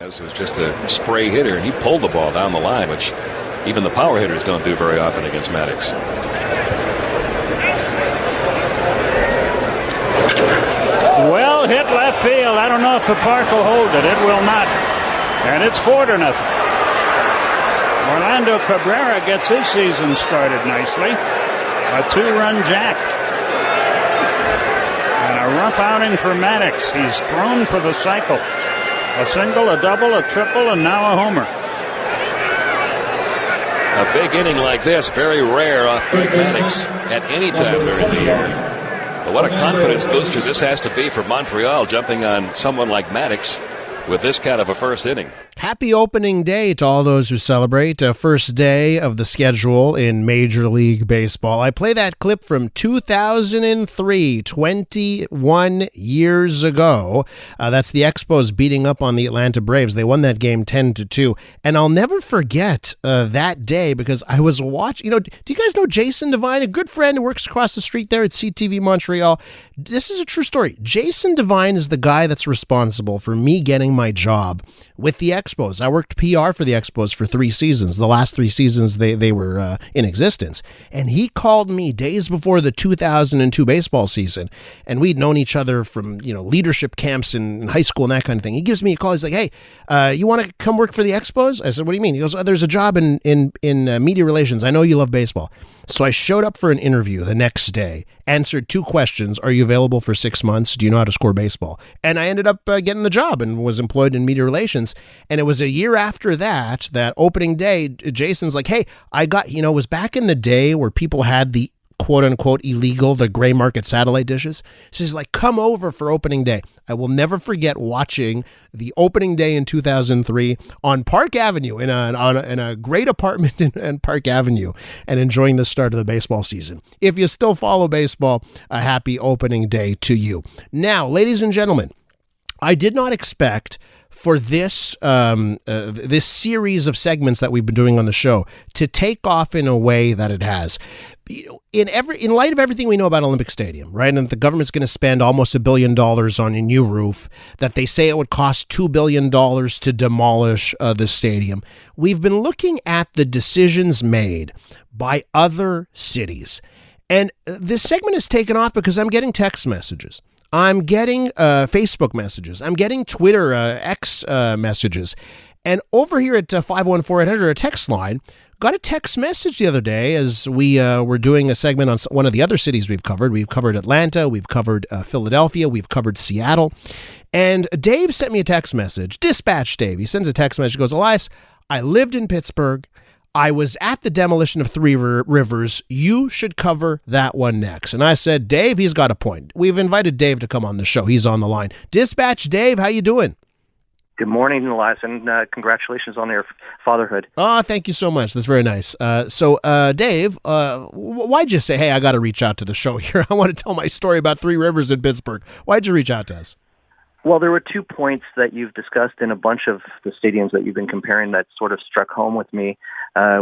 This was just a spray hitter, and he pulled the ball down the line, which even the power hitters don't do very often against Maddox. Well hit left field. I don't know if the park will hold it. It will not. And it's 4-0. Orlando Cabrera gets his season started nicely. A 2-run jack. And a rough outing for Maddox. He's thrown for the cycle. A single, a double, a triple, and now a homer. A big inning like this, very rare off Greg Maddox at any time during the year. But what a confidence booster this has to be for Montreal, jumping on someone like Maddox with this kind of a first inning. Happy opening day to all those who celebrate. First day of the schedule in Major League Baseball. I play that clip from 2003, 21 years ago. That's the Expos beating up on the Atlanta Braves. They won that game 10-2. And I'll never forget that day because I was watching. Do you guys know Jason Devine, a good friend who works across the street there at CTV Montreal? This is a true story. Jason Devine is the guy that's responsible for me getting my job with the Expos. I worked PR for the Expos for 3 seasons. The last 3 seasons they were in existence. And he called me days before the 2002 baseball season. And we'd known each other from, leadership camps in high school and that kind of thing. He gives me a call. He's like, hey, you want to come work for the Expos? I said, what do you mean? He goes, there's a job in media relations. I know you love baseball. So I showed up for an interview the next day, answered 2 questions. Are you available for 6 months? Do you know how to score baseball? And I ended up getting the job and was employed in media relations. And it was a year after that opening day, Jason's like, hey, I got, it was back in the day where people had the quote unquote illegal, the gray market satellite dishes. So he's like, come over for opening day. I will never forget watching the opening day in 2003 on Park Avenue in a great apartment in Park Avenue and enjoying the start of the baseball season. If you still follow baseball, a happy opening day to you. Now, ladies and gentlemen, I did not expect for this this series of segments that we've been doing on the show to take off in a way that it has. In light of everything we know about Olympic Stadium, right, and the government's going to spend almost $1 billion on a new roof, that they say it would cost $2 billion to demolish the stadium, we've been looking at the decisions made by other cities. And this segment has taken off because I'm getting text messages. I'm getting Facebook messages. I'm getting Twitter X messages. And over here at 514-800, a text line, got a text message the other day as we were doing a segment on one of the other cities we've covered. We've covered Atlanta. We've covered Philadelphia. We've covered Seattle. And Dave sent me a text message. Dispatch Dave. He sends a text message. He goes, Elias, I lived in Pittsburgh. I was at the demolition of Three Rivers. You should cover that one next. And I said, Dave, he's got a point. We've invited Dave to come on the show. He's on the line. Dispatch Dave, how you doing? Good morning, Elias, and congratulations on your fatherhood. Oh, thank you so much. That's very nice. So, Dave, why'd you say, hey, I got to reach out to the show here? I want to tell my story about Three Rivers in Pittsburgh. Why'd you reach out to us? Well, there were 2 points that you've discussed in a bunch of the stadiums that you've been comparing that sort of struck home with me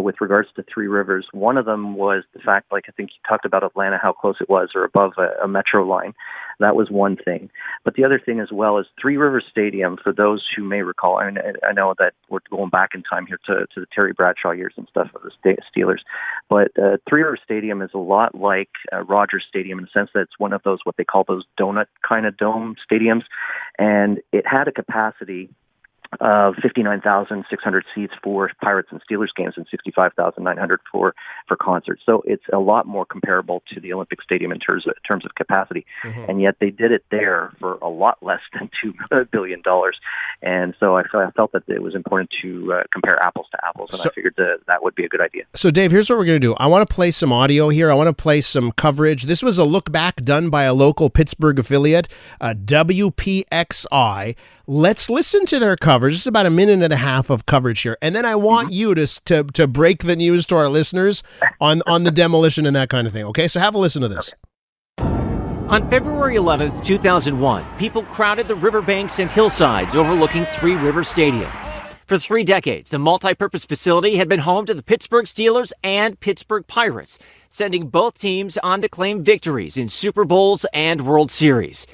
with regards to Three Rivers. One of them was the fact, like I think you talked about Atlanta, how close it was, or above a metro line. That was one thing. But the other thing as well is Three Rivers Stadium, for those who may recall, and I know that we're going back in time here to the Terry Bradshaw years and stuff of the Steelers, but Three Rivers Stadium is a lot like Rogers Stadium in the sense that it's one of those, what they call those donut kind of dome stadiums, and it had a capacity of 59,600 seats for Pirates and Steelers games and 65,900 for concerts. So it's a lot more comparable to the Olympic Stadium in terms of capacity. Mm-hmm. And yet they did it there for a lot less than $2 billion. And so I felt that it was important to compare apples to apples, and I figured that would be a good idea. So Dave, here's what we're going to do. I want to play some audio here. I want to play some coverage. This was a look back done by a local Pittsburgh affiliate, WPXI. Let's listen to their coverage. It's about a minute and a half of coverage here. And then I want you to break the news to our listeners on the demolition and that kind of thing. Okay, so have a listen to this. On February 11th, 2001, people crowded the riverbanks and hillsides overlooking Three Rivers Stadium. For 3 decades, the multi-purpose facility had been home to the Pittsburgh Steelers and Pittsburgh Pirates, sending both teams on to claim victories in Super Bowls and World Series.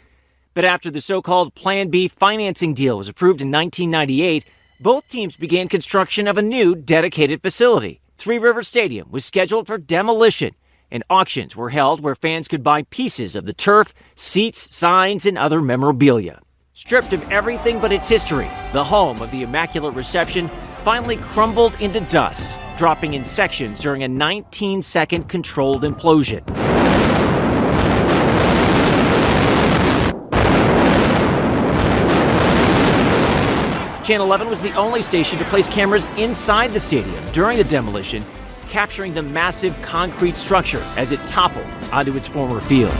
But after the so-called Plan B financing deal was approved in 1998, both teams began construction of a new dedicated facility. Three Rivers Stadium was scheduled for demolition, and auctions were held where fans could buy pieces of the turf, seats, signs, and other memorabilia. Stripped of everything but its history, the home of the Immaculate Reception finally crumbled into dust, dropping in sections during a 19-second controlled implosion. Channel 11 was the only station to place cameras inside the stadium during the demolition, capturing the massive concrete structure as it toppled onto its former field.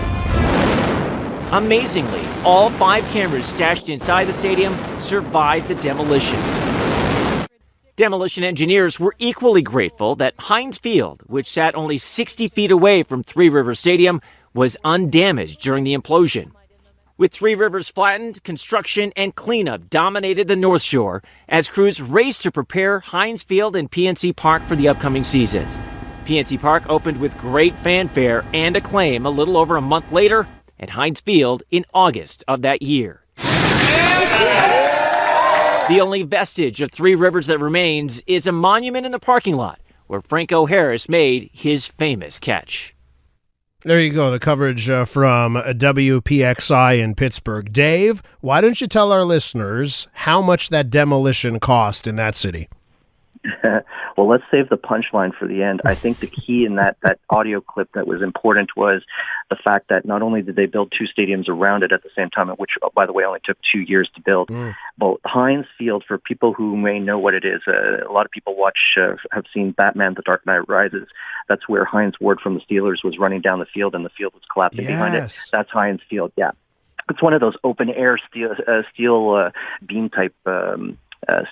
Amazingly, all 5 cameras stashed inside the stadium survived the demolition. Demolition engineers were equally grateful that Heinz Field, which sat only 60 feet away from Three Rivers Stadium, was undamaged during the implosion. With Three Rivers flattened, construction and cleanup dominated the North Shore as crews raced to prepare Heinz Field and PNC Park for the upcoming seasons. PNC Park opened with great fanfare and acclaim a little over a month later, at Heinz Field in August of that year. The only vestige of Three Rivers that remains is a monument in the parking lot where Franco Harris made his famous catch. There you go, the coverage from WPXI in Pittsburgh. Dave, why don't you tell our listeners how much that demolition cost in that city? Well, let's save the punchline for the end. I think the key in that audio clip that was important was the fact that not only did they build 2 stadiums around it at the same time, which, by the way, only took 2 years to build, but Heinz Field, for people who may know what it is, a lot of people have seen Batman: The Dark Knight Rises. That's where Heinz Ward from the Steelers was running down the field, and the field was collapsing behind it. That's Heinz Field, yeah. It's one of those open-air steel beam type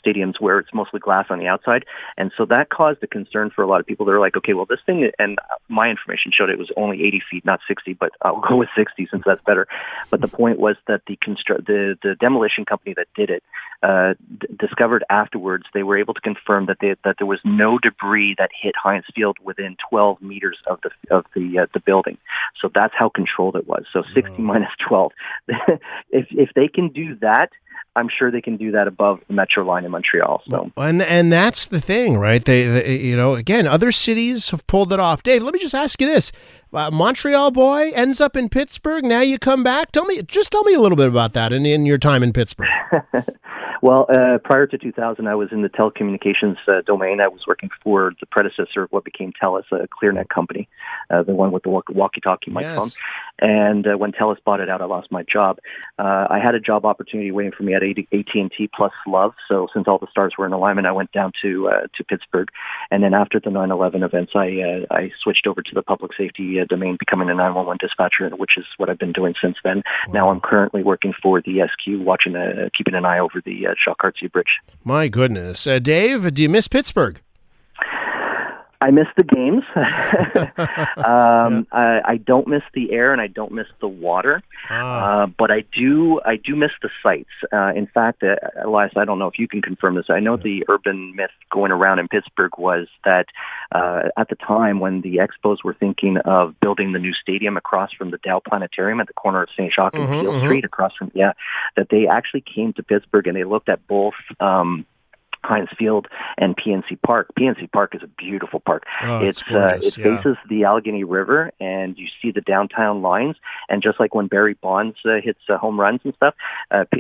stadiums where it's mostly glass on the outside. And so that caused a concern for a lot of people. They're like, okay, well, this thing, and my information showed it was only 80 feet, not 60, but I'll go with 60 since that's better. But the point was that the demolition company that did it discovered afterwards, they were able to confirm that there was no debris that hit Heinz Field within 12 meters of the building. So that's how controlled it was. So 60 minus 12. If they can do that, I'm sure they can do that above the Metro line in Montreal. So, and that's the thing, right? They again, other cities have pulled it off. Dave, let me just ask you this: Montreal boy ends up in Pittsburgh. Now you come back. Tell me a little bit about that in your time in Pittsburgh. Well, prior to 2000, I was in the telecommunications domain. I was working for the predecessor of what became TELUS, a ClearNet company, the one with the walkie-talkie microphone. Yes. And when TELUS bought it out, I lost my job. I had a job opportunity waiting for me at AT&T plus Love. So since all the stars were in alignment, I went down to Pittsburgh. And then after the 9/11 events, I switched over to the public safety domain, becoming a 911 dispatcher, which is what I've been doing since then. Wow. Now I'm currently working for the SQ, keeping an eye over the Jacques-Cartier Bridge. My goodness. Dave, do you miss Pittsburgh? I miss the games. I don't miss the air and I don't miss the water, but I do miss the sights. In fact, Elias, I don't know if you can confirm this. I know the urban myth going around in Pittsburgh was that at the time when the Expos were thinking of building the new stadium across from the Dow Planetarium at the corner of St. Jacques and Peel Street, across from that they actually came to Pittsburgh and they looked at both Heinz Field and PNC Park. PNC Park is a beautiful park. It faces the Allegheny River, and you see the downtown lines. And just like when Barry Bonds hits home runs and stuff,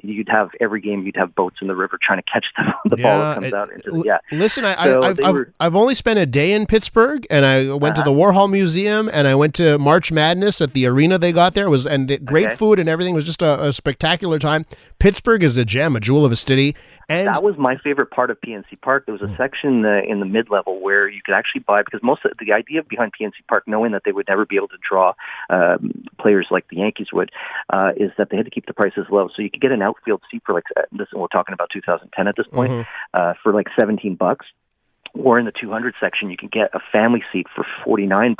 you'd have every game you'd have boats in the river trying to catch the ball that comes out into the Listen, I've only spent a day in Pittsburgh, and I went to the Warhol Museum, and I went to March Madness at the arena they got there. Great food and everything. It was just a spectacular time. Pittsburgh is a gem, a jewel of a city. And that was my favorite part of PNC Park. There was a section in the mid-level where you could actually buy, because most of the idea behind PNC Park, knowing that they would never be able to draw players like the Yankees would, is that they had to keep the prices low. So you could get an outfield seat for we're talking about 2010 at this point, for like $17. Or in the 200 section, you can get a family seat for $49,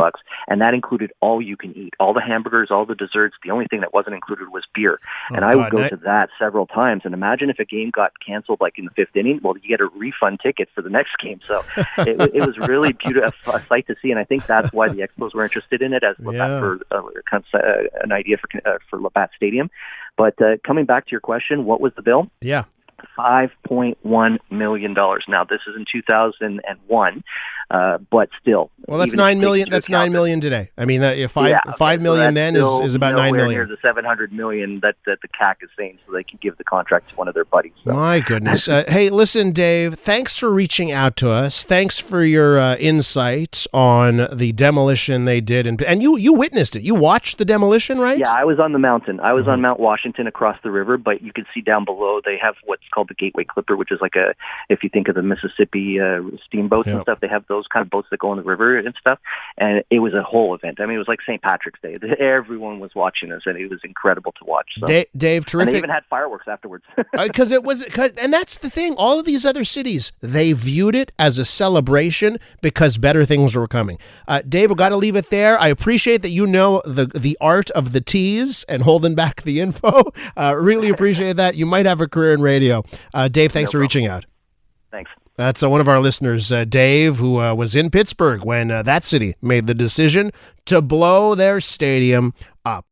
and that included all you can eat, all the hamburgers, all the desserts. The only thing that wasn't included was beer. And I would go to that several times. And imagine if a game got canceled like in the fifth inning, well, you get a refund ticket for the next game. So it was really beautiful, a sight to see. And I think that's why the Expos were interested in it as Labatt for an idea for Labatt Stadium. But coming back to your question, what was the bill? Yeah. $5.1 million. Now, this is in 2001, but still. Well, that's $9 million. That's $9 million today. I mean, $5 million then is about $9 million. Here's the $700 million that the CAC is saying, so they can give the contract to one of their buddies. So. My goodness. Hey, listen, Dave. Thanks for reaching out to us. Thanks for your insights on the demolition they did, and you witnessed it. You watched the demolition, right? Yeah, I was on the mountain. I was on Mount Washington across the river, but you could see down below they have what's called the Gateway Clipper, which is like if you think of the Mississippi steamboats and stuff, they have those kind of boats that go in the river and stuff. And it was a whole event. I mean, it was like St. Patrick's Day. Everyone was watching us, and it was incredible to watch. So. Dave, terrific. And they even had fireworks afterwards. And that's the thing. All of these other cities, they viewed it as a celebration because better things were coming. Dave, we've got to leave it there. I appreciate that you know the art of the tease and holding back the info. Really appreciate that. You might have a career in radio. Dave, thanks for reaching out. Thanks. That's one of our listeners, Dave, who was in Pittsburgh when that city made the decision to blow their stadium up.